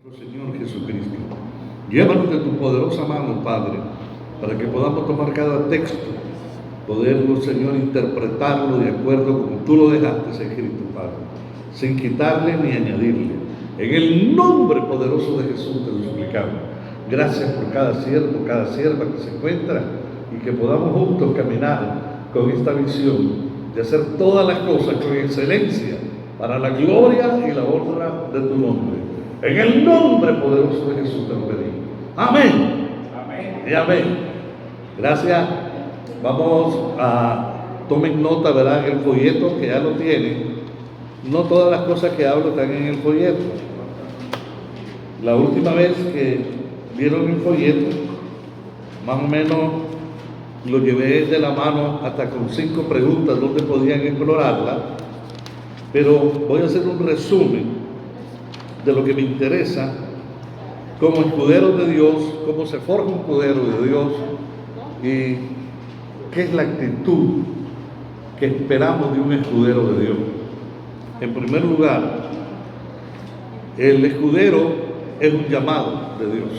nuestro Señor Jesucristo. Llévanos de tu poderosa mano, Padre, para que podamos tomar cada texto, poderlo, Señor, interpretarlo de acuerdo como tú lo dejaste escrito, Padre, sin quitarle ni añadirle. En el nombre poderoso de Jesús te lo suplicamos. Gracias por cada siervo, cada sierva que se encuentra y que podamos juntos caminar con esta visión de hacer todas las cosas con excelencia para la gloria y la honra de tu nombre. En el nombre poderoso de Jesús te lo pedimos. Amén. Amén. Y amén. Gracias. Vamos tomen nota, ¿verdad? El folleto que ya lo tienen. No todas las cosas que hablo están en el folleto. La última vez que vieron el folleto, más o menos lo llevé de la mano hasta con 5 preguntas donde podían explorarla, pero voy a hacer un resumen de lo que me interesa como escudero de Dios, cómo se forja un escudero de Dios y qué es la actitud que esperamos de un escudero de Dios. En primer lugar, el escudero es un llamado de Dios.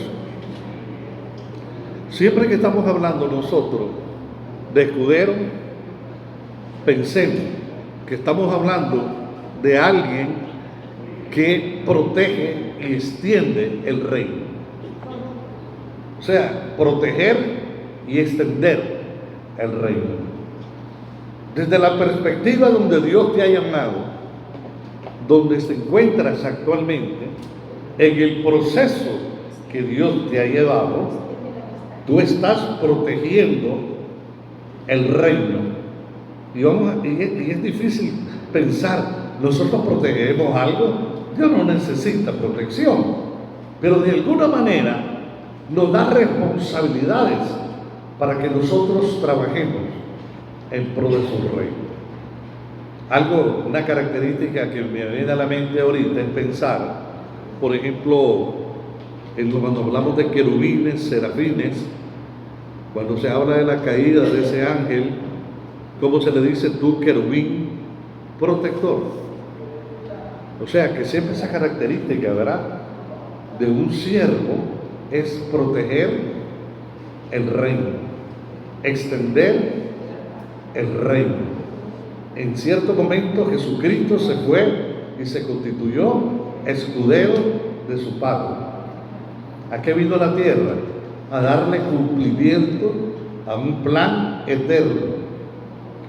Siempre que estamos hablando nosotros de escudero, pensemos que estamos hablando de alguien que protege y extiende el reino. O sea, proteger y extender el reino. Desde la perspectiva donde Dios te ha llamado, donde te encuentras actualmente, en el proceso que Dios te ha llevado, tú estás protegiendo el reino. Y es difícil pensar, nosotros protegemos algo, Dios no necesita protección, pero de alguna manera nos da responsabilidades para que nosotros trabajemos en pro de su reino. Una característica que me viene a la mente ahorita es pensar, por ejemplo, cuando hablamos de querubines, serafines, cuando se habla de la caída de ese ángel, ¿cómo se le dice tú, querubín? Protector. O sea, que siempre esa característica, ¿verdad?, de un siervo es proteger el reino, extender el reino. En cierto momento Jesucristo se fue y se constituyó escudero de su Padre. ¿A qué vino a la tierra? A darle cumplimiento a un plan eterno.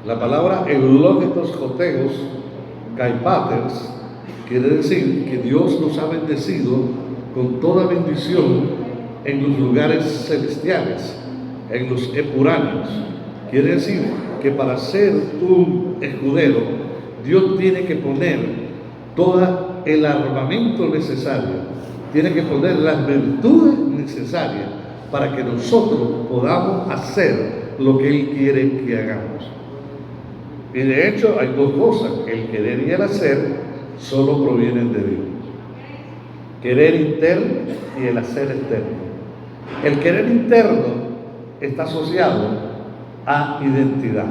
La palabra eulógetos joteos, gaipaters, quiere decir que Dios nos ha bendecido con toda bendición en los lugares celestiales, en los epuráneos. Quiere decir que para ser un escudero, Dios tiene que poner todo el armamento necesario, tiene que poner las virtudes necesarias para que nosotros podamos hacer lo que Él quiere que hagamos. Y de hecho hay 2 cosas, el querer y el hacer solo provienen de Dios. Querer interno y el hacer externo. El querer interno está asociado a identidad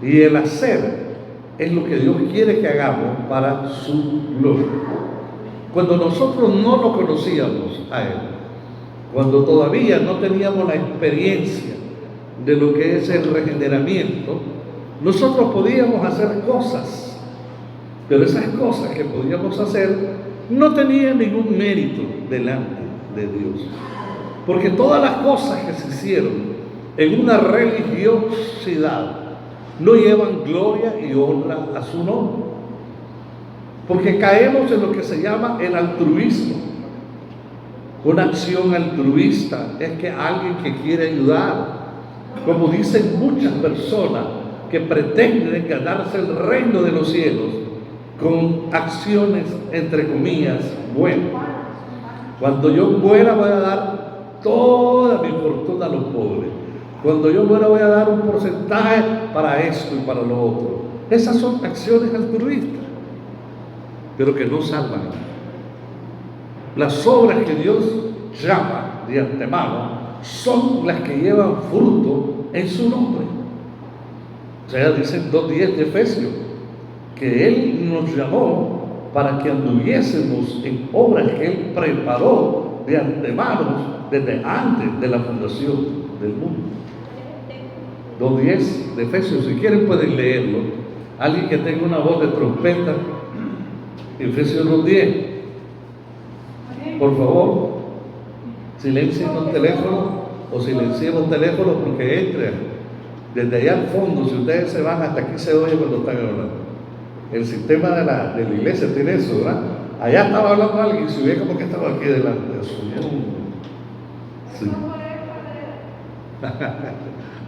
y el hacer es lo que Dios quiere que hagamos para su gloria. Cuando nosotros no lo conocíamos a Él, cuando todavía no teníamos la experiencia de lo que es el regeneramiento, nosotros podíamos hacer cosas, pero esas cosas que podíamos hacer no tenían ningún mérito delante de Dios, porque todas las cosas que se hicieron en una religiosidad no llevan gloria y honra a su nombre, porque caemos en lo que se llama el altruismo. Una acción altruista es que alguien que quiere ayudar, como dicen muchas personas que pretenden ganarse el reino de los cielos con acciones entre comillas buenas. Cuando yo muera voy a dar toda mi fortuna a los pobres. Cuando yo muera voy a dar un porcentaje para esto y para lo otro. Esas son acciones altruistas, pero que no salvan. Las obras que Dios llama de antemano son las que llevan fruto en su nombre. O sea, dicen 2:10 de Efesios, que Él nos llamó para que anduviésemos en obras que Él preparó de antemano desde antes de la fundación del mundo. 2:10 de Efesios, si quieren pueden leerlo. Alguien que tenga una voz de trompeta, Efesios 2:10, por favor, silencien los teléfonos o silencien los teléfonos porque entran desde allá al fondo. Si ustedes se van, hasta aquí se oye cuando están hablando. El sistema de la iglesia tiene eso, ¿verdad? Allá estaba hablando alguien y se ve como que estaba aquí delante. Sí.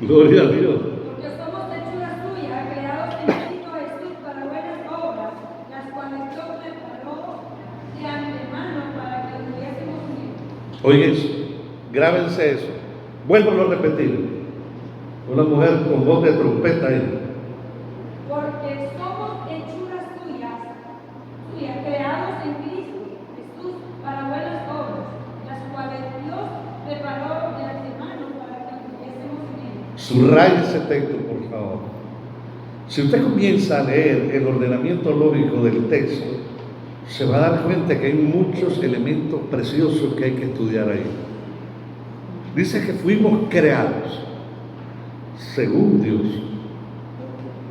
Gloria a Dios. Porque somos hechura suya, creados en Cristo Jesús para buenas obras, las cuales Dios preparó de antemano para que anduviésemos bien. Oye eso, grábense eso. Vuélvalo a repetir. Una mujer con voz de trompeta ahí. Porque somos hechuras suyas, creados en Cristo Jesús para buenas obras, las cuales Dios preparó de antemano para que anduviésemos bien. Subraya ese texto, por favor. Si usted comienza a leer el ordenamiento lógico del texto, se va a dar cuenta que hay muchos elementos preciosos que hay que estudiar ahí. Dice que fuimos creados según Dios.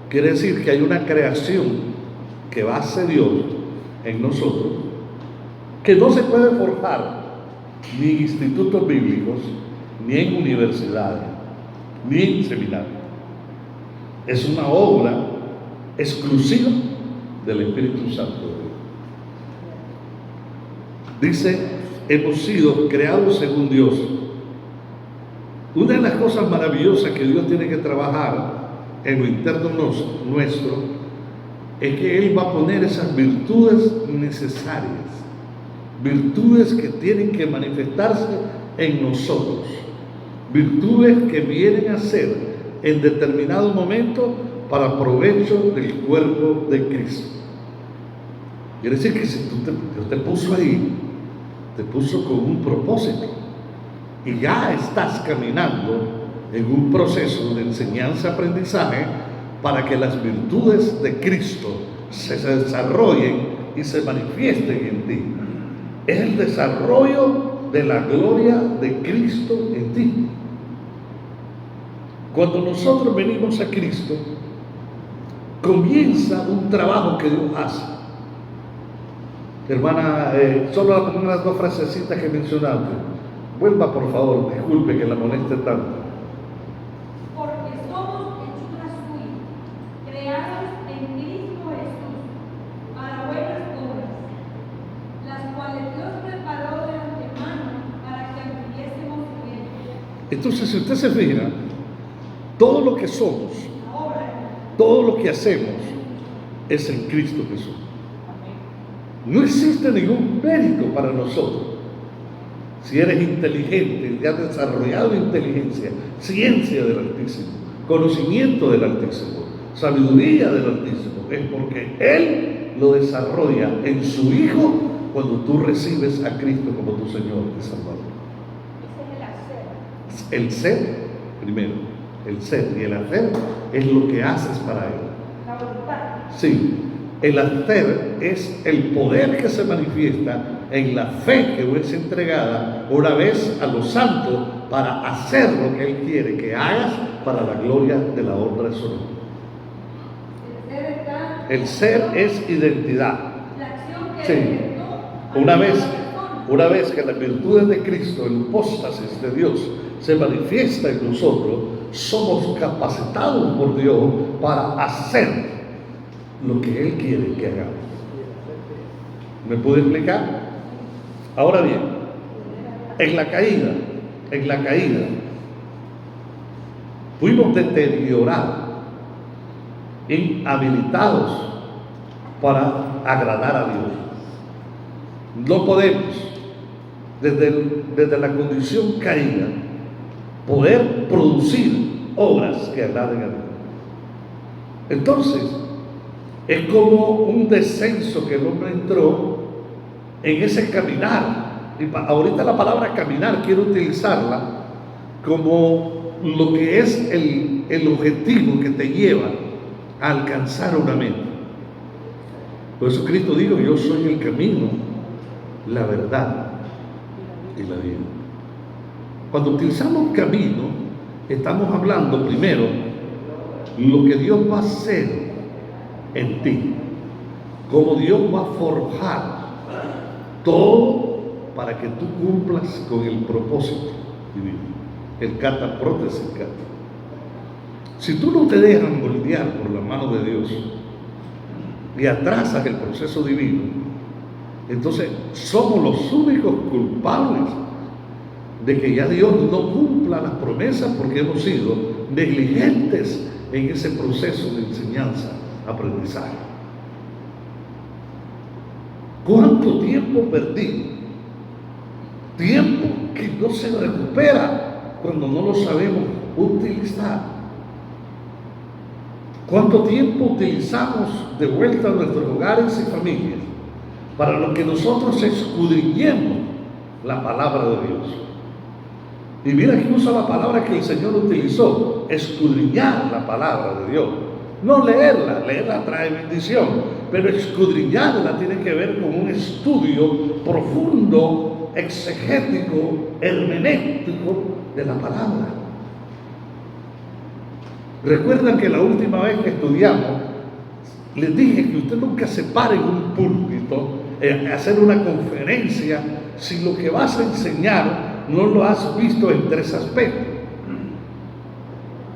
Quiere decir que hay una creación que hace Dios en nosotros, que no se puede forjar ni en institutos bíblicos, ni en universidades, ni en seminarios. Es una obra exclusiva del Espíritu Santo de Dios. Dice, hemos sido creados según Dios. Una de las cosas maravillosas que Dios tiene que trabajar en lo interno nuestro es que Él va a poner esas virtudes necesarias, virtudes que tienen que manifestarse en nosotros, virtudes que vienen a ser en determinado momento para provecho del cuerpo de Cristo. Quiere decir que si Dios te puso ahí, te puso con un propósito y ya estás caminando en un proceso de enseñanza-aprendizaje para que las virtudes de Cristo se desarrollen y se manifiesten en ti. Es el desarrollo de la gloria de Cristo en ti. Cuando nosotros venimos a Cristo, comienza un trabajo que Dios hace. Hermana, solo las dos frasecitas que mencionaste. Vuelva por favor, disculpe que la moleste tanto. Porque somos hechuras suyas, creados en Cristo Jesús para buenas obras, las cuales Dios preparó de antemano para que anduviésemos bien. Entonces, si usted se fija, todo lo que somos, todo lo que hacemos es en Cristo Jesús. No existe ningún mérito para nosotros. Si eres inteligente, ya has desarrollado inteligencia, ciencia del Altísimo, conocimiento del Altísimo, sabiduría del Altísimo, es porque Él lo desarrolla en su Hijo cuando tú recibes a Cristo como tu Señor y Salvador. Ese es el hacer. El ser, primero, el ser, y el hacer es lo que haces para Él. La voluntad. Sí, el hacer es el poder que se manifiesta en la fe que es entregada una vez a los santos para hacer lo que Él quiere que hagas para la gloria de la obra de su nombre. El ser es identidad. La acción que Sí. Una vez que las virtudes de Cristo, el hipóstasis de Dios, se manifiesta en nosotros, somos capacitados por Dios para hacer lo que Él quiere que hagamos. ¿Me puede explicar? Ahora bien, en la caída, fuimos deteriorados, inhabilitados para agradar a Dios. No podemos, desde la condición caída, poder producir obras que agraden a Dios. Entonces, es como un descenso que el hombre entró en ese caminar. Y ahorita la palabra caminar quiero utilizarla como lo que es el objetivo que te lleva a alcanzar una meta. Por eso Cristo dijo: yo soy el camino, la verdad y la vida. Cuando utilizamos camino, estamos hablando primero lo que Dios va a hacer en ti, cómo Dios va a forjar todo para que tú cumplas con el propósito divino, el cata prótesis cata. Si tú no te dejas moldear por la mano de Dios y atrasas el proceso divino, entonces somos los únicos culpables de que ya Dios no cumpla las promesas, porque hemos sido negligentes en ese proceso de enseñanza, aprendizaje. ¿Cuánto tiempo perdí? Tiempo que no se recupera cuando no lo sabemos utilizar. ¿Cuánto tiempo utilizamos de vuelta a nuestros hogares y familias para lo que nosotros escudriñemos la palabra de Dios? Y mira que usa la palabra que el Señor utilizó: escudriñar la palabra de Dios. No leerla, leerla trae bendición, pero escudriñarla tiene que ver con un estudio profundo, exegético, hermenéutico de la palabra. Recuerdan que la última vez que estudiamos, les dije que usted nunca se pare en un púlpito a hacer una conferencia si lo que vas a enseñar no lo has visto en tres aspectos.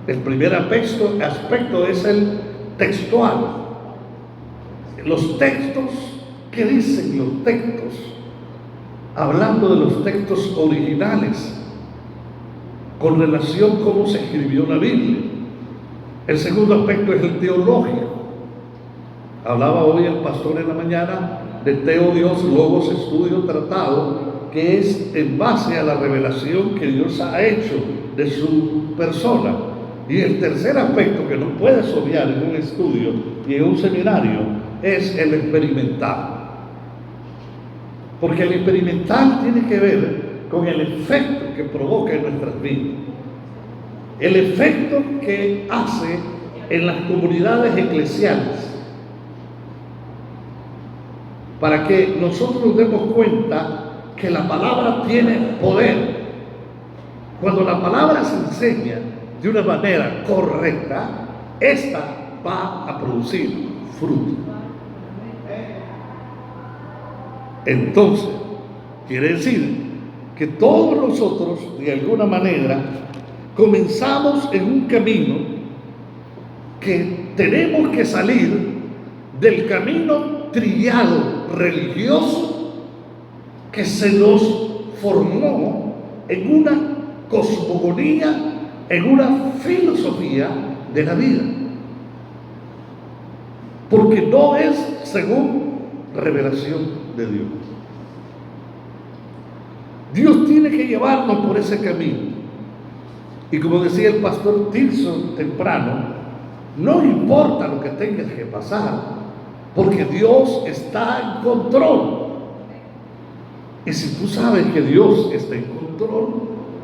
El primer aspecto es el textual. Los textos, ¿qué dicen los textos? Hablando de los textos originales, con relación a cómo se escribió la Biblia. El segundo aspecto es el teológico. Hablaba hoy el pastor en la mañana de Teodios, Logos, estudio, tratado, que es en base a la revelación que Dios ha hecho de su persona. Y el tercer aspecto que no puedes obviar en un estudio y en un seminario es el experimental. Porque el experimental tiene que ver con el efecto que provoca en nuestras vidas. El efecto que hace en las comunidades eclesiales. Para que nosotros nos demos cuenta que la palabra tiene poder. Cuando la palabra se enseña de una manera correcta, esta va a producir fruto. Entonces, quiere decir que todos nosotros, de alguna manera, comenzamos en un camino que tenemos que salir del camino trillado religioso que se nos formó en una cosmogonía, en una filosofía de la vida, porque no es según revelación de Dios. Dios tiene que llevarnos por ese camino. Y como decía el pastor Tilson temprano, no importa lo que tengas que pasar, porque Dios está en control. Y si tú sabes que Dios está en control,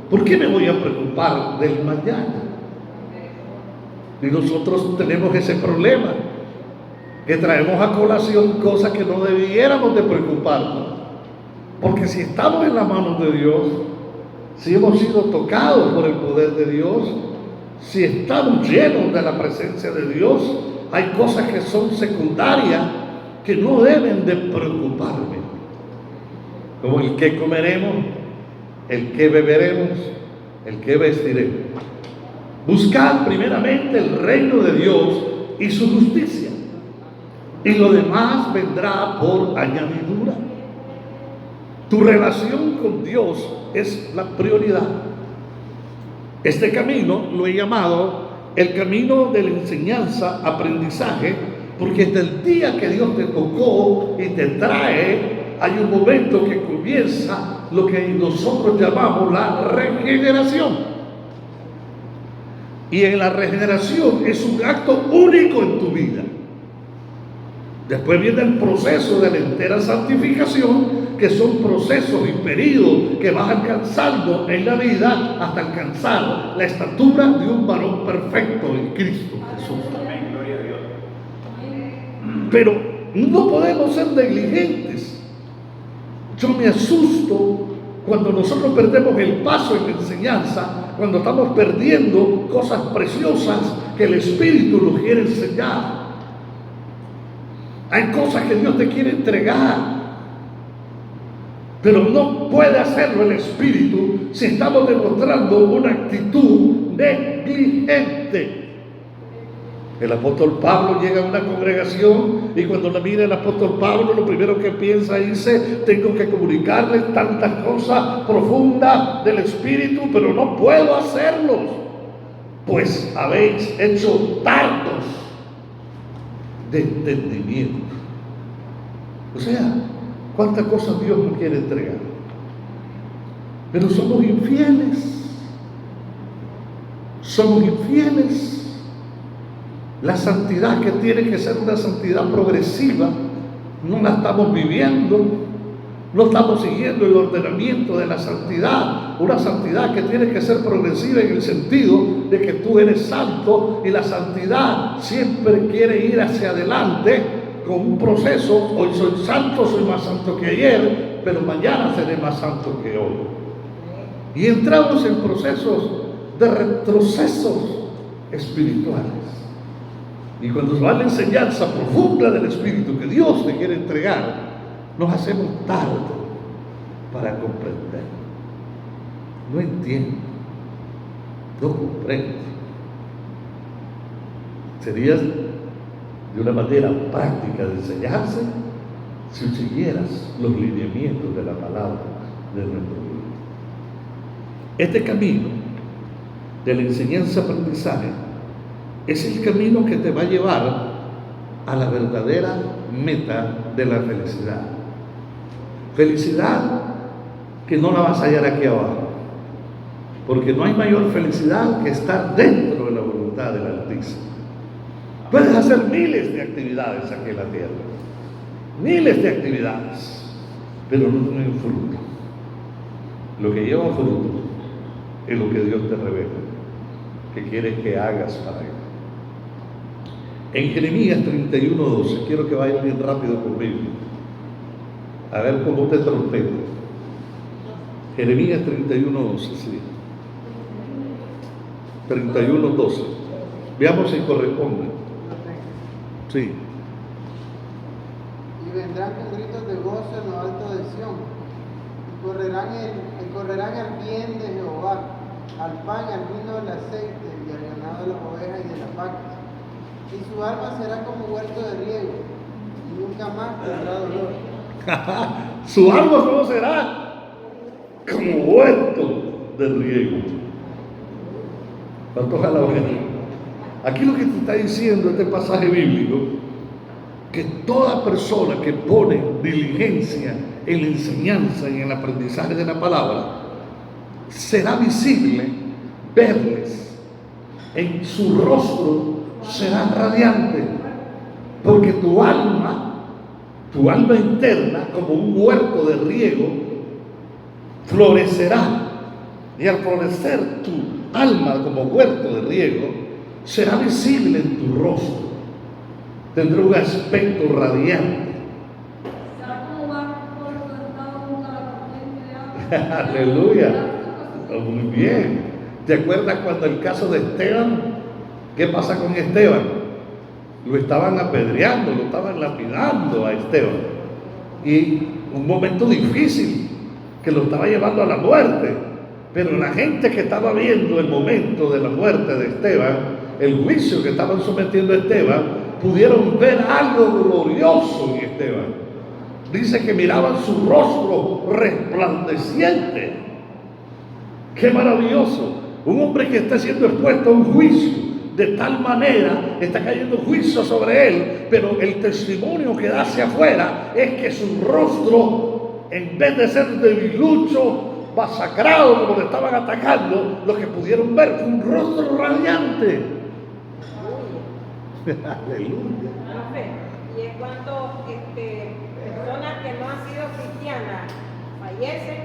¿por qué me voy a preocupar del mañana? Y nosotros tenemos ese problema, que traemos a colación cosas que no debiéramos de preocuparnos. Porque si estamos en las manos de Dios, si hemos sido tocados por el poder de Dios, si estamos llenos de la presencia de Dios, hay cosas que son secundarias que no deben de preocuparme, como el que comeremos, el que beberemos, el que vestiremos. Buscar primeramente el reino de Dios y su justicia, y lo demás vendrá por añadidura. Tu relación con Dios es la prioridad. Este camino lo he llamado el camino de la enseñanza, aprendizaje, porque desde el día que Dios te tocó y te trae, hay un momento que comienza lo que nosotros llamamos la regeneración. Y en la regeneración es un acto único en tu vida. Después viene el proceso de la entera santificación, que son procesos y periodos que vas alcanzando en la vida hasta alcanzar la estatura de un varón perfecto en Cristo Jesús. Pero no podemos ser negligentes. Yo me asusto cuando nosotros perdemos el paso en la enseñanza, cuando estamos perdiendo cosas preciosas que el Espíritu nos quiere enseñar. Hay cosas que Dios te quiere entregar, pero no puede hacerlo el Espíritu si estamos demostrando una actitud negligente. El apóstol Pablo llega a una congregación y cuando la mira el apóstol Pablo, lo primero que piensa dice: tengo que comunicarles tantas cosas profundas del Espíritu, pero no puedo hacerlos, pues habéis hecho tardos de entendimiento. O sea, cuántas cosas Dios nos quiere entregar, pero somos infieles. Somos infieles. La santidad, que tiene que ser una santidad progresiva, no la estamos viviendo. No estamos siguiendo el ordenamiento de la santidad. Una santidad que tiene que ser progresiva en el sentido de que tú eres santo, y la santidad siempre quiere ir hacia adelante con un proceso. Hoy soy santo, soy más santo que ayer, pero mañana seré más santo que hoy. Y entramos en procesos de retrocesos espirituales. Y cuando va la enseñanza profunda del Espíritu que Dios te quiere entregar, nos hacemos tarde para comprender. No entiendo, no comprendo. Sería de una manera práctica de enseñarse si siguieras los lineamientos de la palabra de nuestro Dios. Este camino de la enseñanza-aprendizaje es el camino que te va a llevar a la verdadera meta de la felicidad. Felicidad que no la vas a hallar aquí abajo, porque no hay mayor felicidad que estar dentro de la voluntad del Altísimo. Puedes hacer miles de actividades aquí en la tierra, miles de actividades, pero no tienen fruto. Lo que lleva fruto es lo que Dios te revela, que quiere que hagas para Él. En Jeremías 31:12, quiero que vayan bien rápido conmigo, a ver cómo te trompeto. Jeremías 31:12, sí. 31:12. Veamos si corresponde. Sí. Y vendrán con gritos de gozo en lo alto de Sión, y correrán al bien de Jehová, al pan, al vino, al aceite, y al ganado de las ovejas y de las vacas. Y su alma será como huerto de riego, y nunca más tendrá dolor. Su alma no será como huerto de riego. ¿Cuántos alaban? Aquí lo que te está diciendo este pasaje bíblico, que toda persona que pone diligencia en la enseñanza y en el aprendizaje de la palabra, será visible verles, en su rostro será radiante, porque tu alma interna, como un huerto de riego, florecerá. Y al florecer tu alma como huerto de riego, será visible en tu rostro, tendrá un aspecto radiante. Será como un barco plantado junto a la corriente de agua. Aleluya. Muy bien. ¿Te acuerdas cuando el caso de Esteban? ¿Qué pasa con Esteban? Lo estaban apedreando, lo estaban lapidando a Esteban. Y un momento difícil que lo estaba llevando a la muerte. Pero la gente que estaba viendo el momento de la muerte de Esteban, el juicio que estaban sometiendo a Esteban, pudieron ver algo glorioso en Esteban. Dice que miraban su rostro resplandeciente. ¡Qué maravilloso! Un hombre que está siendo expuesto a un juicio, de tal manera está cayendo juicio sobre él, pero el testimonio que da hacia afuera es que su rostro, en vez de ser debilucho, masacrado como le estaban atacando, lo que pudieron ver fue un rostro radiante. Aleluya. Y es cuando personas que no han sido cristianas fallecen,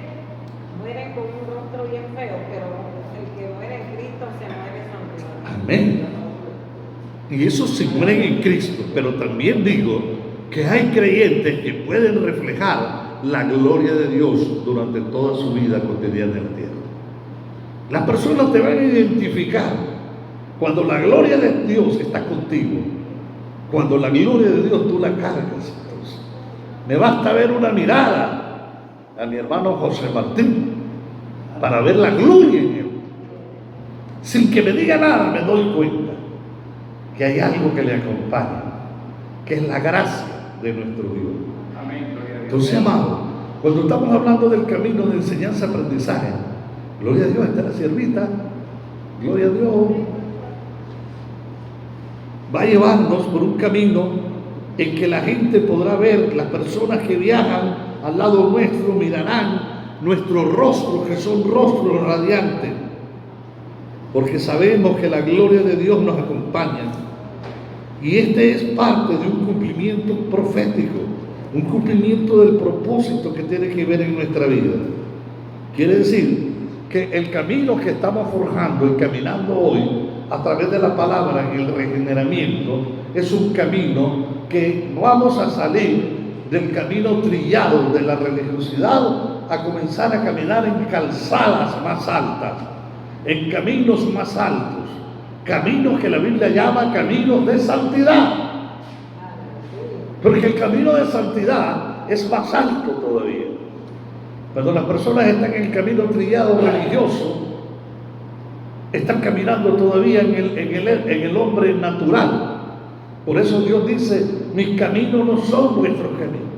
mueren con un rostro bien feo, pero el que muere en Cristo se muere sonriendo. Amén. Y esos se mueren en Cristo, pero también digo que hay creyentes que pueden reflejar la gloria de Dios durante toda su vida cotidiana en la tierra. Las personas te van a identificar cuando la gloria de Dios está contigo, cuando la gloria de Dios tú la cargas. Entonces, me basta ver una mirada a mi hermano José Martín para ver la gloria en él. Sin que me diga nada, me doy cuenta que hay algo que le acompaña, que es la gracia de nuestro Dios. Entonces, amado, cuando estamos hablando del camino de enseñanza-aprendizaje, gloria a Dios, está la siervita, gloria a Dios, va a llevarnos por un camino en que la gente podrá ver, las personas que viajan al lado nuestro mirarán nuestros rostros, que son rostros radiantes, porque sabemos que la gloria de Dios nos acompaña. Y este es parte de un cumplimiento profético, un cumplimiento del propósito que tiene que ver en nuestra vida. Quiere decir que el camino que estamos forjando y caminando hoy a través de la palabra y el regeneramiento es un camino que vamos a salir del camino trillado de la religiosidad a comenzar a caminar en calzadas más altas, en caminos más altos, caminos que la Biblia llama caminos de santidad, porque el camino de santidad es más alto todavía. Cuando las personas están en el camino trillado religioso, están caminando todavía en el hombre natural. Por eso Dios dice: mis caminos no son vuestros caminos,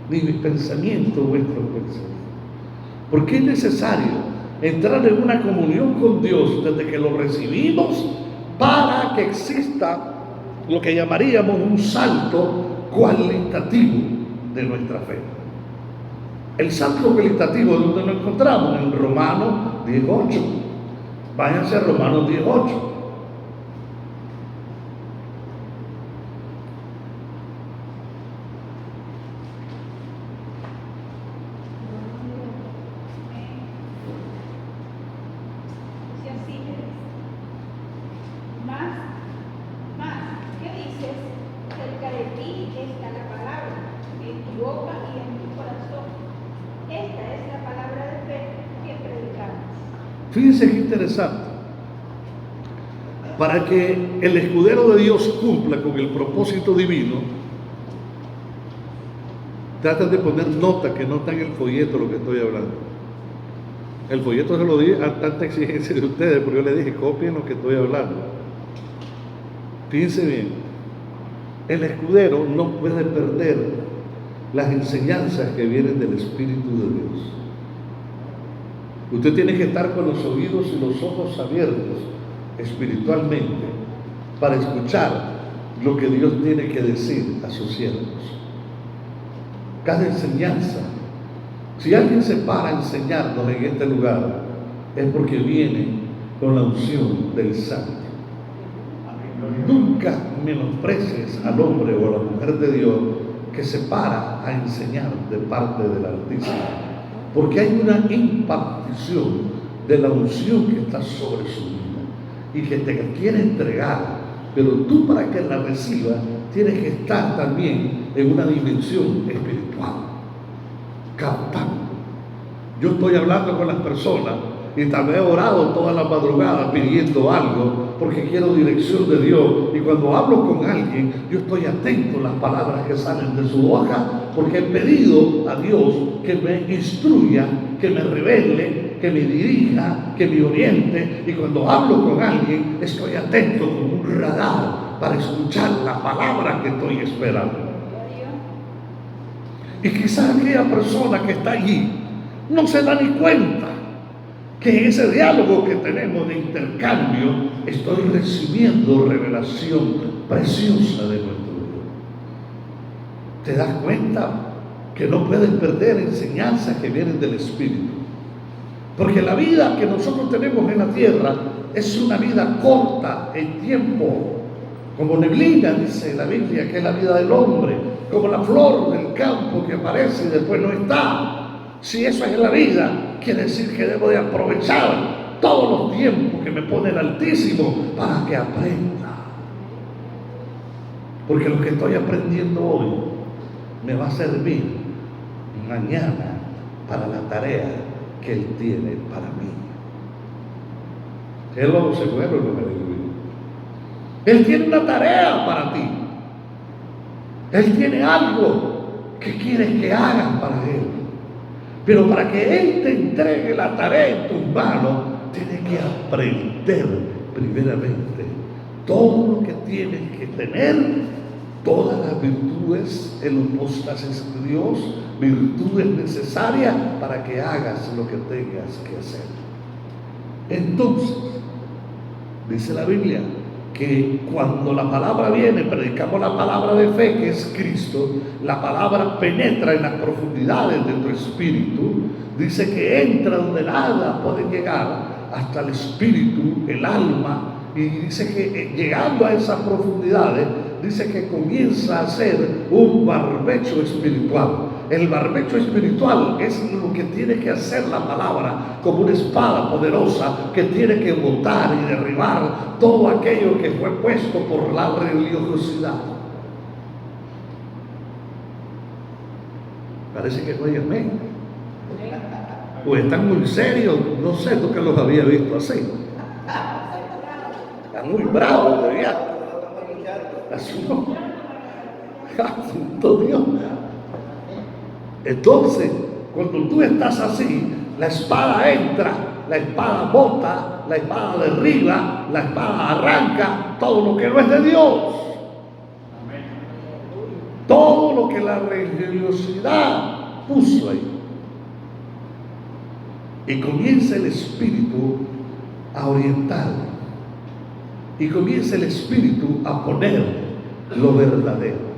ni mis pensamientos vuestros pensamientos. Porque es necesario entrar en una comunión con Dios desde que lo recibimos, para que exista lo que llamaríamos un salto cualitativo de nuestra fe. El salto cualitativo, ¿dónde lo encontramos? En Romanos 10:8. Váyanse a Romanos 10:8. ¿Qué dices? Cerca de ti está la palabra, en tu boca y en tu corazón. Esta es la palabra de fe que predicamos. Fíjense qué interesante. Para que el escudero de Dios cumpla con el propósito divino, tratan de poner nota, que no está en el folleto lo que estoy hablando. El folleto se lo di a tanta exigencia de ustedes, porque yo les dije: copien lo que estoy hablando. Fíjense bien, el escudero no puede perder las enseñanzas que vienen del Espíritu de Dios. Usted tiene que estar con los oídos y los ojos abiertos espiritualmente para escuchar lo que Dios tiene que decir a sus siervos. Cada enseñanza, si alguien se para a enseñarnos en este lugar, es porque viene con la unción del Santo. Nunca menosprecies al hombre o a la mujer de Dios que se para a enseñar de parte del Altísimo, porque hay una impartición de la unción que está sobre su vida y que te quiere entregar, pero tú, para que la recibas, tienes que estar también en una dimensión espiritual, captando. Yo estoy hablando con las personas y tal vez he orado toda la madrugada pidiendo algo porque quiero dirección de Dios, y cuando hablo con alguien yo estoy atento a las palabras que salen de su boca, porque he pedido a Dios que me instruya, que me revele, que me dirija, que me oriente, y cuando hablo con alguien estoy atento como un radar para escuchar la palabra que estoy esperando. Y quizás aquella persona que está allí no se da ni cuenta que en ese diálogo que tenemos de intercambio estoy recibiendo revelación preciosa de nuestro Dios. ¿Te das cuenta que no puedes perder enseñanzas que vienen del Espíritu? Porque la vida que nosotros tenemos en la tierra es una vida corta en tiempo, como neblina, dice la Biblia, que es la vida del hombre, como la flor del campo que aparece y después no está. Si eso es la vida, quiere decir que debo de aprovechar todos los tiempos que me pone el Altísimo para que aprenda. Porque lo que estoy aprendiendo hoy me va a servir mañana para la tarea que Él tiene para mí. Hello, se fueron los aleluya. Él tiene una tarea para ti. Él tiene algo que quiere que hagas para Él. Pero para que Él te entregue la tarea en tus manos, tienes que aprender primeramente todo lo que tienes que tener, todas las virtudes, el apóstasis de Dios, virtudes necesarias para que hagas lo que tengas que hacer. Entonces, dice la Biblia que cuando la palabra viene, predicamos la palabra de fe que es Cristo, la palabra penetra en las profundidades de tu espíritu, dice que entra donde nada puede llegar, hasta el espíritu, el alma, y dice que llegando a esas profundidades, dice que comienza a ser un barbecho espiritual. El barbecho espiritual es lo que tiene que hacer la palabra, como una espada poderosa que tiene que botar y derribar todo aquello que fue puesto por la religiosidad. Parece que no hay amén. O están muy serios, no sé, nunca los había visto así. Están muy bravos, de verdad. Así no. Santo Dios. Entonces, cuando tú estás así, la espada entra, la espada bota, la espada derriba, la espada arranca todo lo que no es de Dios. Todo lo que la religiosidad puso ahí. Y comienza el espíritu a orientar. Y comienza el espíritu a poner lo verdadero.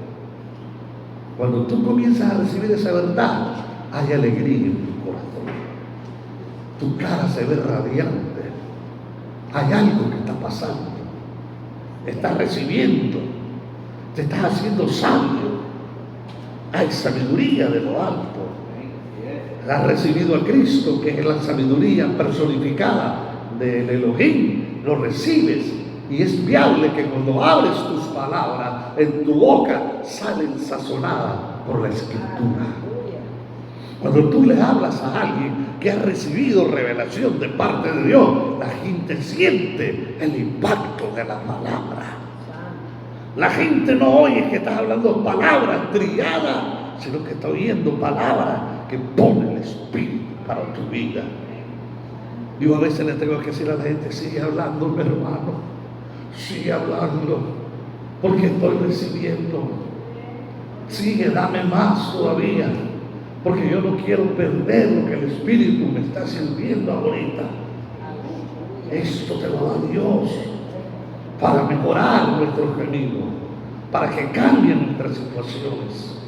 Cuando tú comienzas a recibir esa verdad, hay alegría en tu corazón. Tu cara se ve radiante. Hay algo que está pasando. Estás recibiendo. Te estás haciendo sabio. Hay sabiduría de lo alto. Has recibido a Cristo, que es la sabiduría personificada del Elohim. Lo recibes. Y es viable que cuando abres tus palabras, en tu boca salen sazonadas por la Escritura. Cuando tú le hablas a alguien que ha recibido revelación de parte de Dios, la gente siente el impacto de la palabra. La gente no oye que estás hablando palabras trilladas, sino que está oyendo palabras que pone el Espíritu para tu vida. Yo a veces le tengo que decir a la gente, sigue hablando, mi hermano. Sigue hablando, porque estoy recibiendo. Sigue, dame más todavía, porque yo no quiero perder lo que el Espíritu me está sirviendo ahorita. Esto te lo da Dios para mejorar nuestro camino, para que cambien nuestras situaciones.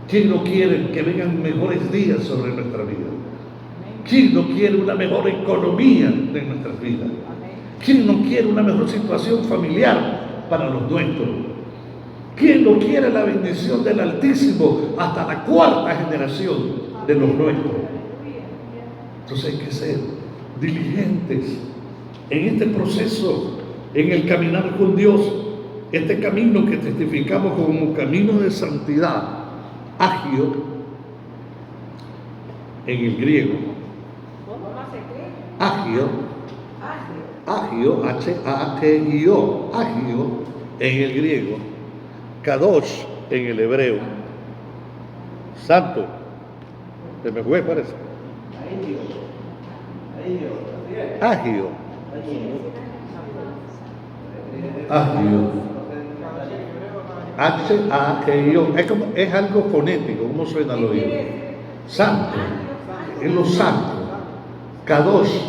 ¿Quién no quiere que vengan mejores días sobre nuestra vida? ¿Quién no quiere una mejor economía de nuestras vidas? ¿Quién no quiere una mejor situación familiar para los nuestros? ¿Quién no quiere la bendición del Altísimo hasta la cuarta generación de los nuestros? Entonces hay que ser diligentes en este proceso, en el caminar con Dios, este camino que testificamos como camino de santidad, agio, en el griego. Agio. Agio, H-A-T-I-O, agio en el griego, kadosh en el hebreo, santo, se me fue parece, agio, H-A-T-I-O, es algo fonético, ¿cómo suena al oído? Santo, es lo santo, kadosh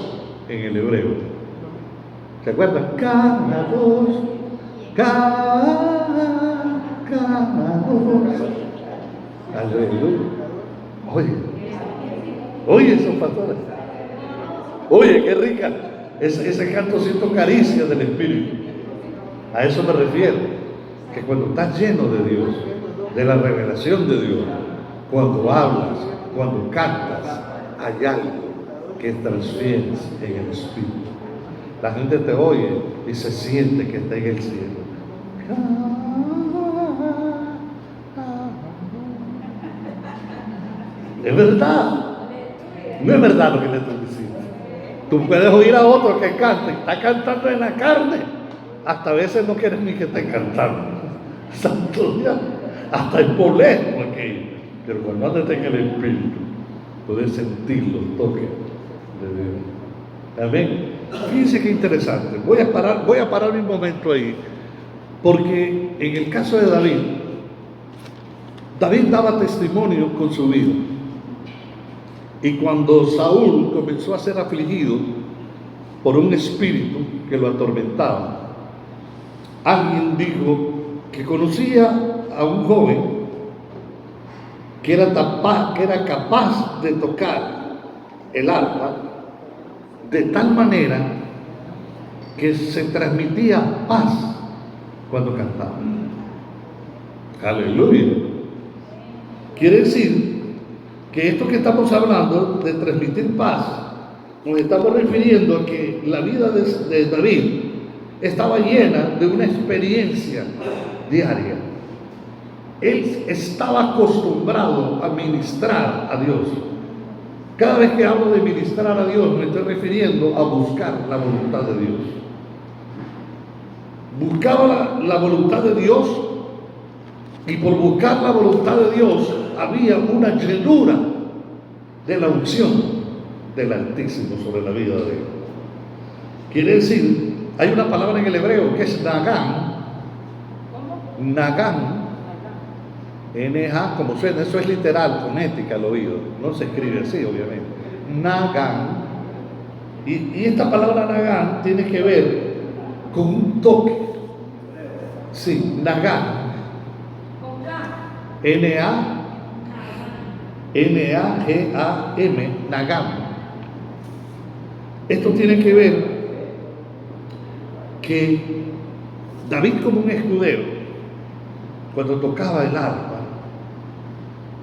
en el hebreo. ¿Se acuerdan? Kadosh, aleluya. Oye esos pastores. Oye, qué rica. Ese canto siento caricia del Espíritu. A eso me refiero. Que cuando estás lleno de Dios, de la revelación de Dios, cuando hablas, cuando cantas, hay algo que transfieres en el Espíritu. La gente te oye y se siente que está en el cielo. Es verdad. No es verdad lo que le estoy diciendo. Tú puedes oír a otro que cante, está cantando en la carne. Hasta a veces no quieres ni que esté cantando. Santo Dios. Hasta es molesto aquello. Pero cuando andas en el Espíritu, puedes sentir los toques de Dios. Amén. Fíjense qué interesante. Voy a parar un momento ahí. Porque en el caso de David daba testimonio con su vida. Y cuando Saúl comenzó a ser afligido por un espíritu que lo atormentaba, alguien dijo que conocía a un joven que era capaz de tocar el arpa de tal manera que se transmitía paz cuando cantaba. Aleluya. Quiere decir que esto que estamos hablando de transmitir paz, nos estamos refiriendo a que la vida de David estaba llena de una experiencia diaria. Él estaba acostumbrado a ministrar a Dios. Cada vez que hablo de ministrar a Dios, me estoy refiriendo a buscar la voluntad de Dios. Buscaba la voluntad de Dios, y por buscar la voluntad de Dios había una llenura de la unción del Altísimo sobre la vida de él. Quiere decir, hay una palabra en el hebreo que es Nagán. Nagán, N-A, como suena, eso es literal, fonética al oído, no se escribe así, obviamente. Nagán, y esta palabra Nagán tiene que ver con un toque. Sí, Nagán. N-A-G-A-M, Nagam. Esto tiene que ver que David, como un escudero, cuando tocaba el arpa,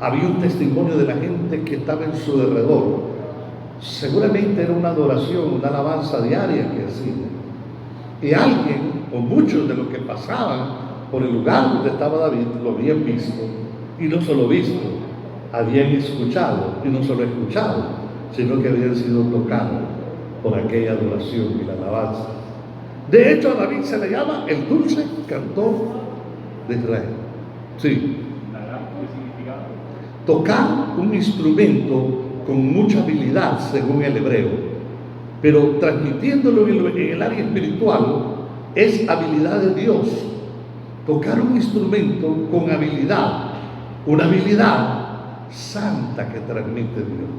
había un testimonio de la gente que estaba en su alrededor. Seguramente era una adoración, una alabanza diaria que hacía. Y alguien, o muchos de los que pasaban por el lugar donde estaba David, lo habían visto, y no solo visto, habían escuchado, y no solo escuchado, sino que habían sido tocados por aquella adoración y la alabanza. De hecho, a David se le llama el dulce cantor de Israel. Sí. Tocar un instrumento con mucha habilidad, según el hebreo, pero transmitiéndolo en el área espiritual, es habilidad de Dios. Tocar un instrumento con habilidad, una habilidad santa que transmite Dios.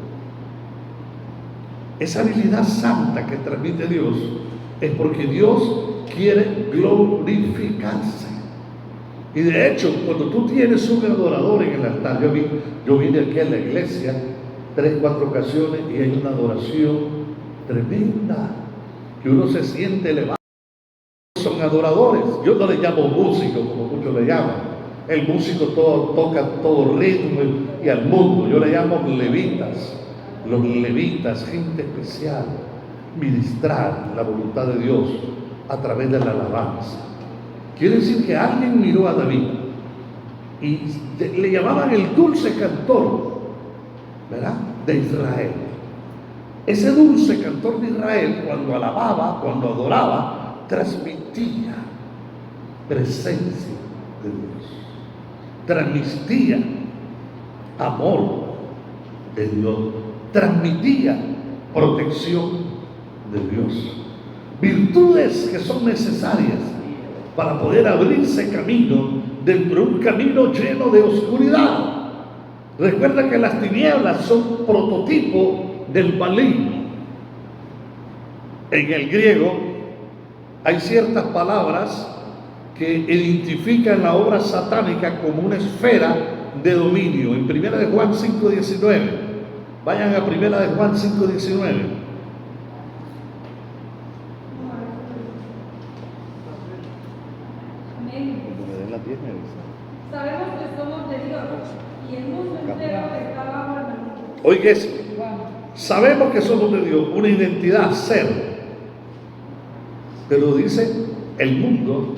Esa habilidad santa que transmite Dios es porque Dios quiere glorificarse. Y de hecho, cuando tú tienes un adorador en el altar, yo vine aquí a la iglesia 3-4 ocasiones y hay una adoración tremenda, que uno se siente elevado. Son adoradores. Yo no le llamo músico como muchos le llaman. El músico toca todo ritmo y al mundo. Yo le llamo levitas. Los levitas, gente especial, ministrar la voluntad de Dios a través de la alabanza. Quiere decir que alguien miró a David y le llamaban el dulce cantor, ¿verdad?, de Israel. Ese dulce cantor de Israel, cuando alababa, cuando adoraba, transmitía presencia de Dios, transmitía amor de Dios, transmitía protección de Dios, virtudes que son necesarias para poder abrirse camino dentro de un camino lleno de oscuridad. Recuerda que las tinieblas son prototipo del maligno. En el griego hay ciertas palabras que identifican la obra satánica como una esfera de dominio. En 1 de Juan 5:19, vayan a 1 de Juan 5:19. Sabemos que somos de Dios y el mundo entero está bajo el maligno. Oiga eso. Sabemos que somos de Dios, una identidad, ser. Pero dice, el mundo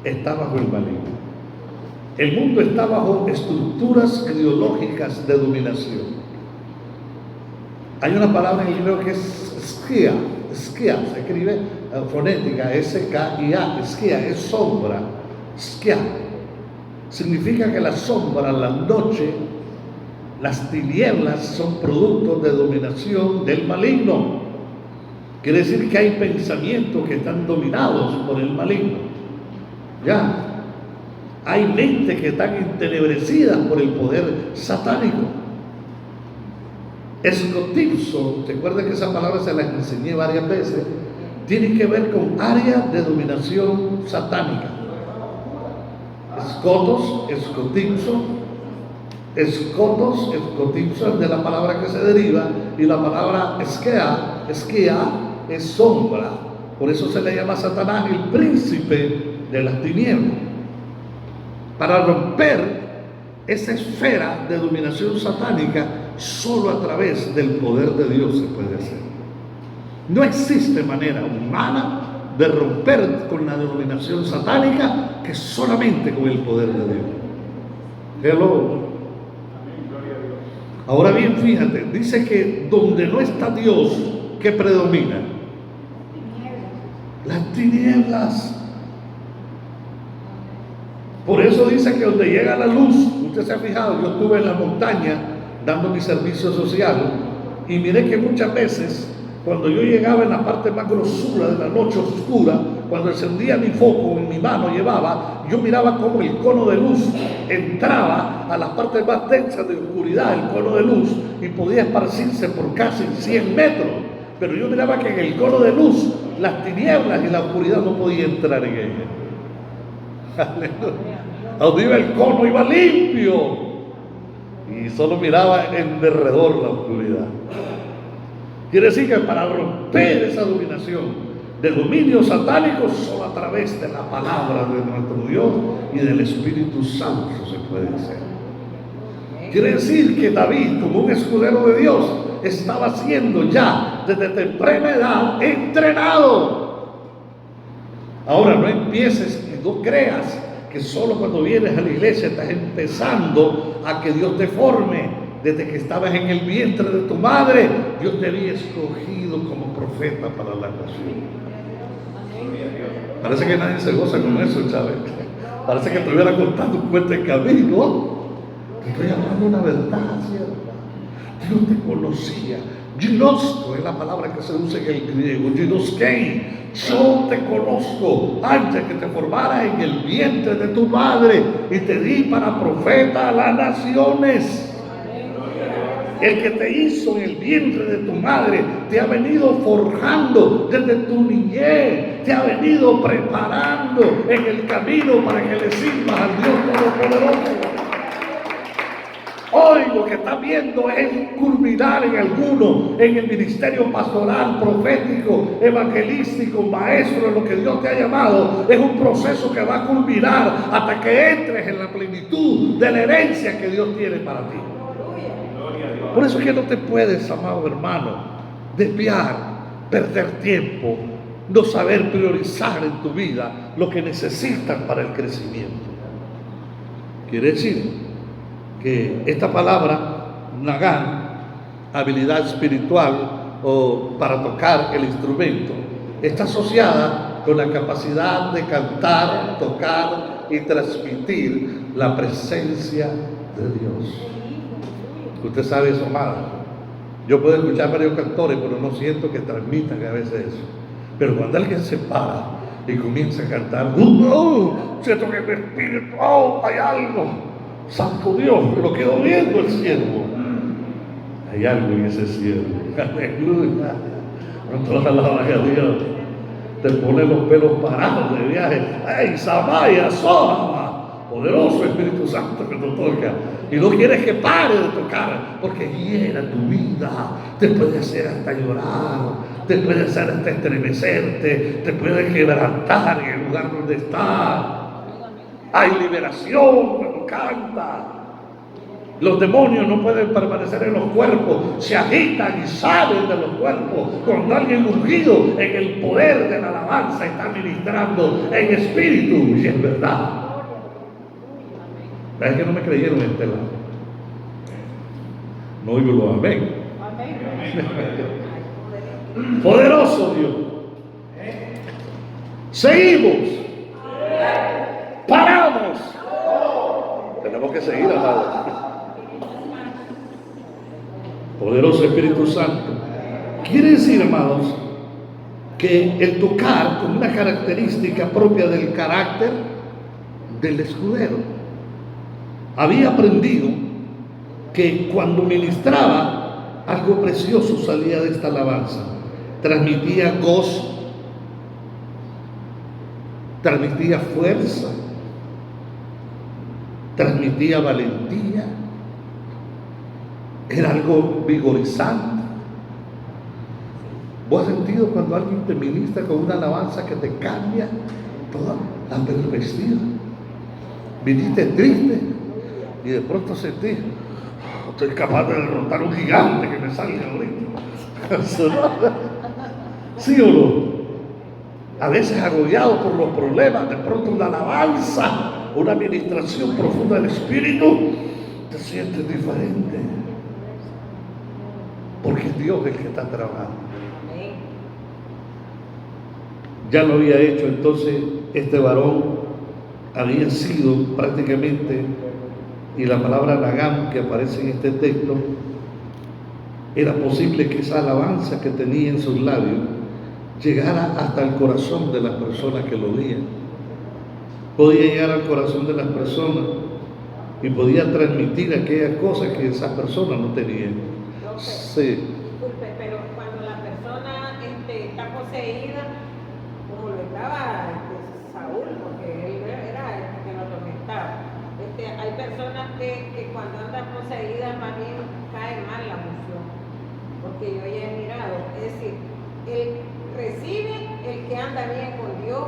está bajo el maligno. El mundo está bajo estructuras ideológicas de dominación. Hay una palabra en el griego que es skia, se escribe fonética, S-K-I-A, skia, es sombra, skia. Significa que la sombra, la noche, las tinieblas son productos de dominación del maligno. Quiere decir que hay pensamientos que están dominados por el maligno. Ya. Hay mentes que están entenebrecidas por el poder satánico. Escotipso, recuerden que esa palabra se la enseñé varias veces, tiene que ver con áreas de dominación satánica. Escotos, escotipso, escotipso es de la palabra que se deriva, y la palabra esquea es sombra. Por eso se le llama a Satanás el príncipe de las tinieblas. Para romper esa esfera de dominación satánica, solo a través del poder de Dios se puede hacer. No existe manera humana de romper con la dominación satánica que solamente con el poder de Dios. Hello. Ahora bien, fíjate, dice que donde no está Dios, ¿qué predomina? Las tinieblas. Por eso dice que donde llega la luz, usted se ha fijado, yo estuve en la montaña dando mi servicio social y miré que muchas veces cuando yo llegaba en la parte más grosura de la noche oscura, cuando encendía mi foco en mi mano llevaba, yo miraba como el cono de luz entraba a las partes más densas de oscuridad, el cono de luz, y podía esparcirse por casi 100 metros, pero yo miraba que en el cono de luz las tinieblas y la oscuridad no podían entrar en ella. Aleluya. Donde iba el cono iba limpio y solo miraba en derredor la oscuridad. Quiere decir que para romper esa dominación de dominio satánico, solo a través de la palabra de nuestro Dios y del Espíritu Santo se puede hacer. Quiere decir que David, como un escudero de Dios, estaba siendo ya desde temprana edad entrenado. Ahora no empieces y no creas que solo cuando vienes a la iglesia estás empezando a que Dios te forme. Desde que estabas en el vientre de tu madre, Dios te había escogido como profeta para la nación. Parece que nadie se goza con eso, Chávez. Parece que te hubiera contado un cuento en camino. Te estoy hablando una verdad, ¿cierto? Dios te conocía. Ginosko es la palabra que se usa en el griego. Ginoskei. Yo te conozco antes que te formara en el vientre de tu madre y te di para profeta a las naciones. El que te hizo en el vientre de tu madre te ha venido forjando desde tu niñez, te ha venido preparando en el camino para que le sirvas al Dios Todopoderoso. Hoy lo que está viendo es culminar en alguno, en el ministerio pastoral, profético, evangelístico, maestro, en lo que Dios te ha llamado. Es un proceso que va a culminar hasta que entres en la plenitud de la herencia que Dios tiene para ti. Por eso es que no te puedes, amado hermano, desviar, perder tiempo, no saber priorizar en tu vida lo que necesitas para el crecimiento. Quiere decir que esta palabra, Nagán, habilidad espiritual o para tocar el instrumento, está asociada con la capacidad de cantar, tocar y transmitir la presencia de Dios. Usted sabe eso, amado. Yo puedo escuchar varios cantores, pero no siento que transmitan a veces eso. Pero cuando alguien se para y comienza a cantar, siento que en mi espíritu, hay algo. Santo Dios, lo quedo viendo el siervo. Hay algo en ese siervo. Aleluya. Con toda la alabanza a Dios. Te pone los pelos parados de viaje. ¡Ay, Samaya, Sohama! Poderoso Espíritu Santo que te toca. Y no quieres que pare de tocar, porque llena tu vida. Te puede hacer hasta llorar, te puede hacer hasta estremecerte, te puede quebrantar en el lugar donde estás. Hay liberación cuando canta. Los demonios no pueden permanecer en los cuerpos, se agitan y salen de los cuerpos. Cuando alguien ungido en el poder de la alabanza está ministrando en espíritu y en verdad. Es que no me creyeron en este lado. No oigo los amén. Poderoso Dios. Seguimos. Paramos. Tenemos que seguir, amados. Poderoso Espíritu Santo. Quiere decir, amados, que el tocar como una característica propia del carácter del escudero. Había aprendido que cuando ministraba, algo precioso salía de esta alabanza. Transmitía gozo, transmitía fuerza, transmitía valentía. Era algo vigorizante. ¿Vos has sentido cuando alguien te ministra con una alabanza que te cambia toda la perspectiva? Viniste triste y de pronto sentís, estoy capaz de derrotar un gigante que me salga ahorita. ¿Sí o no? A veces agobiado por los problemas, de pronto una alabanza, una administración profunda del Espíritu, te sientes diferente. Porque es Dios el que está trabajando. Ya lo había hecho, entonces este varón había sido prácticamente, y la palabra Nagam que aparece en este texto, era posible que esa alabanza que tenía en sus labios llegara hasta el corazón de las personas que lo oían. Podía llegar al corazón de las personas y podía transmitir aquellas cosas que esas personas no tenían. Sí. Disculpe, pero cuando la persona está poseída, como lo estaba Saúl, porque él era el que lo atormentaba, hay personas que cuando andan poseídas más bien cae mal la unción, porque yo ya he mirado, es decir, el recibe, el que anda bien con Dios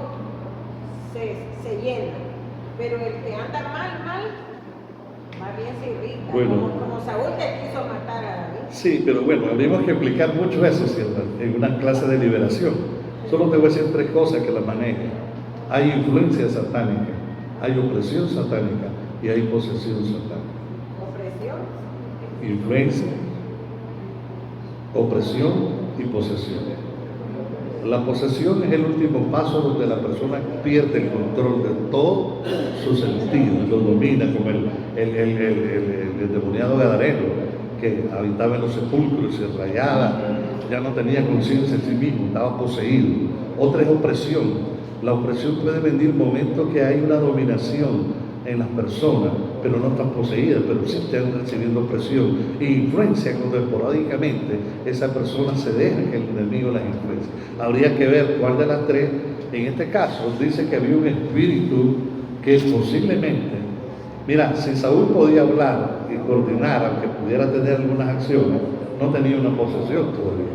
se llena, pero el que anda mal, más bien se irrita, bueno, como Saúl que quiso matar a David. Sí, pero bueno, habríamos que explicar mucho eso, ¿cierto? En una clase de liberación. Solo te voy a decir tres cosas que la manejen. Hay influencia satánica, hay opresión satánica y hay posesión satánica. ¿Opresión? Influencia, opresión y posesión. La posesión es el último paso donde la persona pierde el control de todos sus sentidos, lo domina, como el endemoniado gadareno que habitaba en los sepulcros y se rayaba, ya no tenía conciencia en sí mismo, estaba poseído. Otra es opresión. La opresión puede venir momentos que hay una dominación en las personas, pero no están poseídas, pero sí están recibiendo opresión e influencia cuando esporádicamente esa persona se deja que el enemigo las influencie. Habría que ver cuál de las tres. En este caso dice que había un espíritu que posiblemente, mira, si Saúl podía hablar y coordinar, aunque pudiera tener algunas acciones, no tenía una posesión todavía,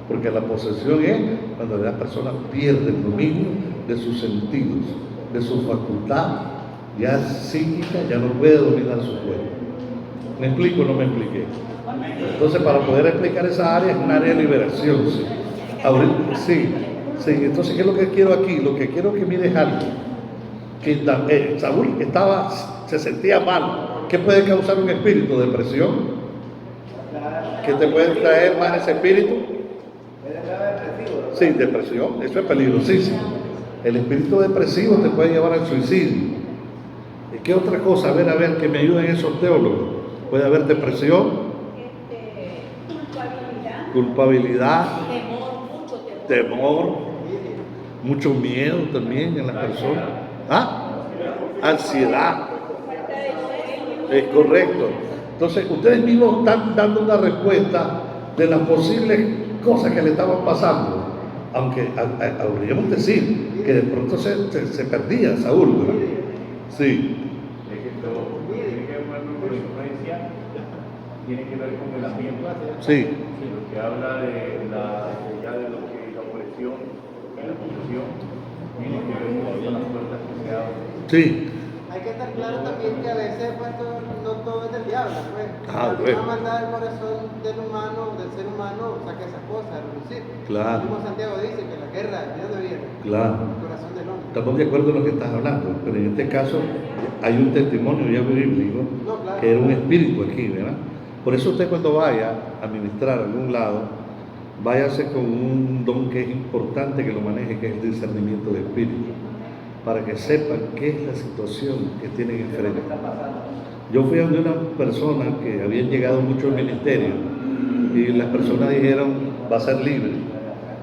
porque la posesión es cuando la persona pierde el dominio de sus sentidos, de su facultad ya psíquica, ya no puede dominar su cuerpo. ¿Me explico o no me expliqué? Entonces, para poder explicar esa área, es un área de liberación. Sí. Ahorita, sí. Entonces, ¿qué es lo que quiero aquí? Lo que quiero que mires algo. Que Saúl se sentía mal. ¿Qué puede causar un espíritu? Depresión. ¿Qué te puede traer más ese espíritu? Sí, depresión. Eso es peligrosísimo. El espíritu depresivo te puede llevar al suicidio. ¿Qué otra cosa? A ver, que me ayuden esos teólogos. Puede haber depresión, culpabilidad, temor, mucho miedo también en las personas. Ansiedad. Es correcto. Entonces, ustedes mismos están dando una respuesta de las posibles cosas que le estaban pasando. Aunque podríamos decir que de pronto se perdía Saúl, ¿verdad? Sí. Tiene que ver con el ambiente. Sí. Lo que habla de la opresión y la posesión tiene que ver con las puertas que se abren. Sí. Hay que estar claro también que a veces pues, no todo es del diablo, pues. Bueno. La maldad del corazón del ser humano, saca esas cosas a relucir. Claro. Como Santiago dice que la guerra, ¿de dónde viene? Claro. El corazón del hombre. Estamos de acuerdo en lo que estás hablando, pero en este caso hay un testimonio ya bíblico, No, claro. que era un espíritu aquí, ¿verdad? Por eso usted cuando vaya a ministrar a algún lado, váyase con un don que es importante que lo maneje, que es el discernimiento de espíritu, para que sepan qué es la situación que tienen enfrente. Yo fui a donde una persona que habían llegado muchos ministerios y las personas dijeron, va a ser libre,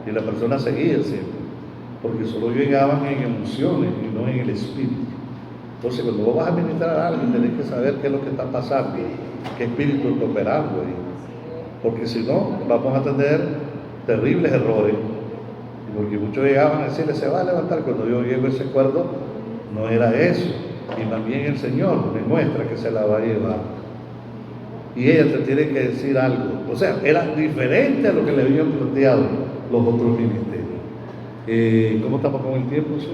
y la persona seguía siempre, porque solo llegaban en emociones y no en el espíritu. Entonces, cuando vos vas a ministrar a alguien, tenés que saber qué es lo que está pasando, qué espíritu está operando ahí, porque si no, vamos a tener terribles errores, porque muchos llegaban a decirle, se va a levantar. Cuando yo llego a ese acuerdo, no era eso, y también el Señor me muestra que se la va a llevar, y ella te tiene que decir algo. O sea, era diferente a lo que le habían planteado los otros ministerios. ¿Cómo estamos con el tiempo? ¿Sí?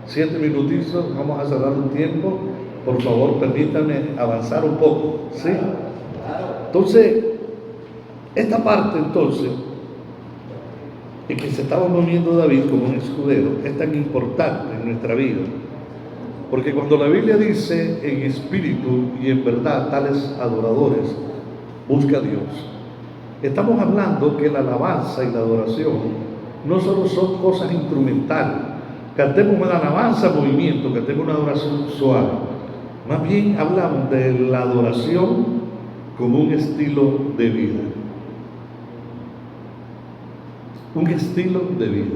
7 minutitos, vamos a cerrar un tiempo. Por favor, permítanme avanzar un poco, ¿sí? Entonces, esta parte entonces, en que se estaba moviendo David como un escudero, es tan importante en nuestra vida, porque cuando la Biblia dice en espíritu y en verdad tales adoradores busca a Dios, estamos hablando que la alabanza y la adoración no solo son cosas instrumentales. Cantemos una alabanza, movimiento, cantemos una adoración suave. Más bien hablamos de la adoración como un estilo de vida. Un estilo de vida.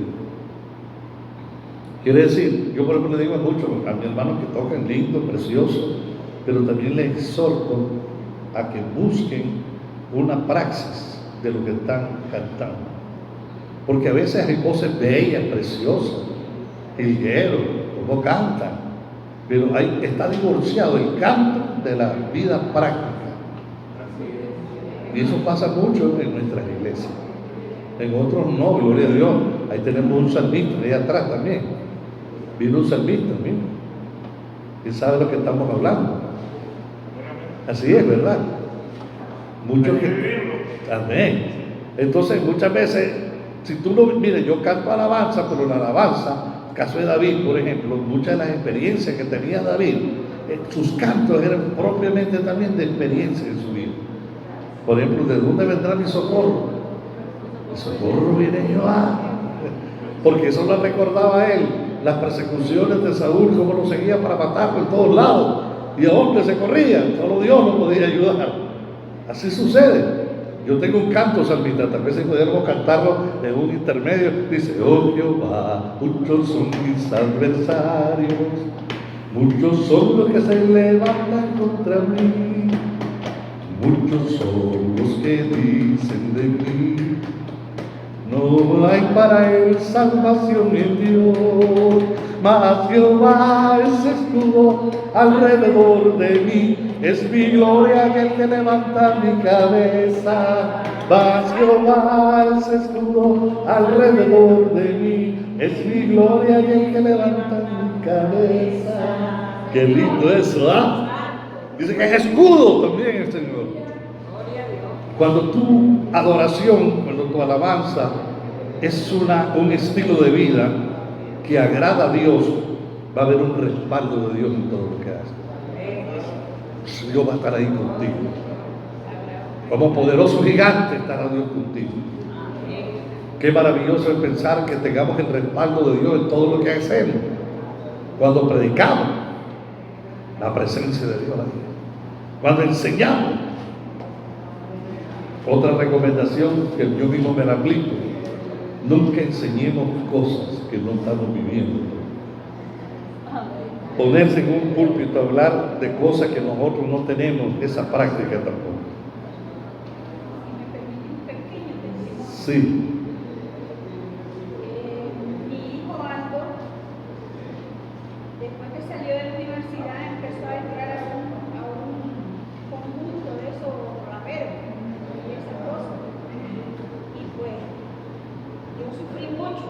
Quiere decir, yo por ejemplo le digo mucho a mis hermanos que tocan lindo, precioso, pero también les exhorto a que busquen una praxis de lo que están cantando. Porque a veces hay voces bellas, preciosas, jilgueros, como cantan, pero ahí está divorciado el canto de la vida práctica. Y eso pasa mucho en nuestras iglesias. En otros no, gloria a Dios. Ahí tenemos un salmista, ahí atrás también. Vino un salmista, mira. Él sabe de lo que estamos hablando. Así es, ¿verdad? Muchos que... Amén. Entonces, muchas veces, si tú no... Mire, yo canto alabanza, pero la alabanza, caso de David, por ejemplo, muchas de las experiencias que tenía David, sus cantos eran propiamente también de experiencia en su vida. Por ejemplo, ¿de dónde vendrá mi socorro? Mi socorro viene de Jehová. Porque eso lo recordaba él, las persecuciones de Saúl, cómo lo seguía para matarlo en todos lados, y a dónde se corría, solo Dios lo podía ayudar. Así sucede. Yo tengo un canto salmista, tal vez si pudiéramos cantarlo en un intermedio. Dice, oh Jehová, muchos son mis adversarios, muchos son los que se levantan contra mí, muchos son los que dicen de mí, no hay para él salvación en Dios, mas Jehová es escudo alrededor de mí, es mi gloria aquel que levanta mi cabeza. Mas Jehová es escudo alrededor de mí, es mi gloria aquel que levanta mi cabeza. Qué lindo eso, ¿ah? Dice que es escudo también el Señor. Cuando tu adoración, cuando tu alabanza es un estilo de vida que agrada a Dios, va a haber un respaldo de Dios en todo lo que haces. Dios va a estar ahí contigo. Como poderoso gigante estará Dios contigo. Qué maravilloso es pensar que tengamos el respaldo de Dios en todo lo que hacemos. Cuando predicamos, la presencia de Dios ahí. Cuando enseñamos, otra recomendación que yo mismo me la aplico: nunca enseñemos cosas que no estamos viviendo. Ponerse en un púlpito a hablar de cosas que nosotros no tenemos esa práctica tampoco. Sí. Mi hijo Aldo, después que salió de la universidad, empezó a entrar a un conjunto de esos raperos y esas cosas. Y pues yo sufrí mucho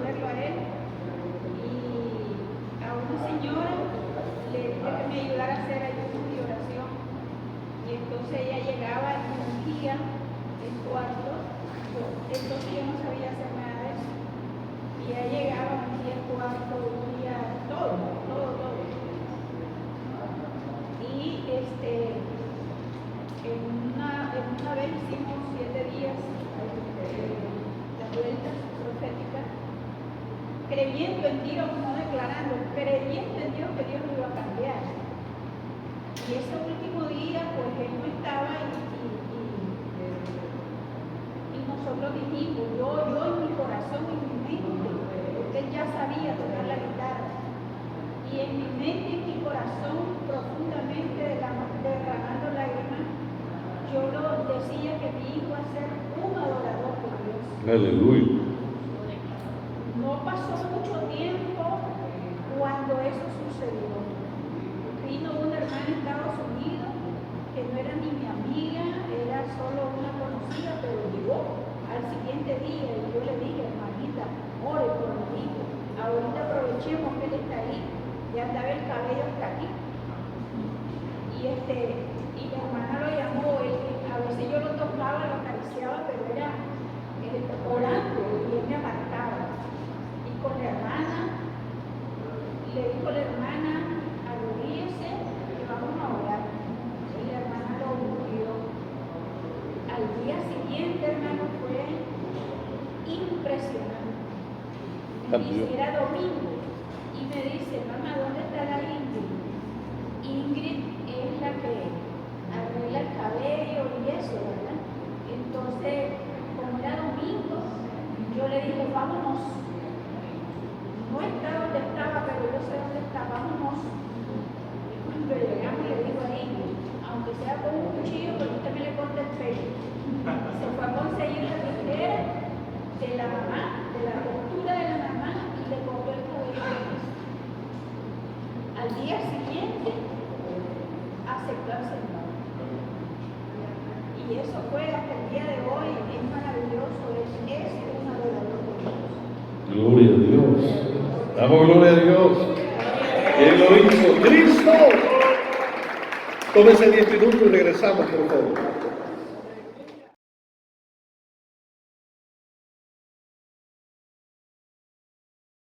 verlo a él. Y a una señora le dije que me ayudara a hacer ayuno y oración. Y entonces ella llegaba y me ungía el cuarto creyendo en Dios, no declarando, creyendo en Dios que Dios lo iba a cambiar. Y ese último día, pues él no estaba y nosotros dijimos, yo en mi corazón, en mi mente, porque él ya sabía tocar la guitarra. Y en mi mente y en mi corazón, profundamente derramando lágrimas, yo lo decía que mi hijo iba a ser un adorador de Dios. Aleluya. No pasó mucho tiempo cuando eso sucedió. Vino una hermana en Estados Unidos que no era ni mi amiga, era solo una conocida, pero llegó al siguiente día y yo le dije, hermanita, ore por mi hijo. Ahorita aprovechemos que él está ahí, ya andaba el cabello hasta aquí. Y la hermana lo llamó, a veces yo lo tocaba, lo acariciaba, pero era orando y él me apartaba. Y con la hermana, le dijo la hermana, arrodíllese y vamos a orar. Y la hermana lo murió. Al día siguiente, hermano, fue impresionante. Me dice, era domingo, y me dice, mamá, ¿dónde está la Ingrid? Ingrid es la que arregla el cabello y eso, ¿verdad? Entonces, como era domingo, yo le dije, vámonos. No está donde estaba, pero yo sé dónde está, vámonos. Y cuando llegamos le digo a Ingrid, aunque sea con un cuchillo, pero usted me le corta el pelo. Se fue a conseguir la tijera de la mamá, de la ruptura de la mamá, y le cortó el cabello. Al día siguiente, aceptó al Señor. Y eso fue hasta el día de hoy, es maravilloso, es un adorador de Dios. Gloria a Dios. Damos gloria a Dios. Él lo hizo. Cristo. Tómese 10 minutos y regresamos, por favor.